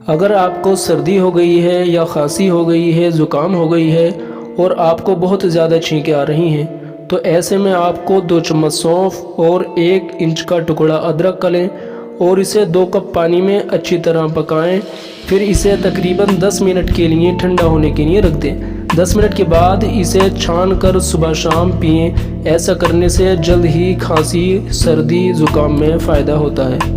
अगर आपको सर्दी हो गई है या खांसी हो गई है, ज़ुकाम हो गई है और आपको बहुत ज़्यादा छींकें आ रही हैं, तो ऐसे में आपको 2 चम्मच सौंफ और 1 इंच का टुकड़ा अदरक का लें और इसे 2 कप पानी में अच्छी तरह पकाएं। फिर इसे तकरीबन 10 मिनट के लिए ठंडा होने के लिए रख दें। 10 मिनट के बाद इसे छान कर सुबह शाम पिएं। ऐसा करने से जल्द ही खांसी, सर्दी, ज़ुकाम में फ़ायदा होता है।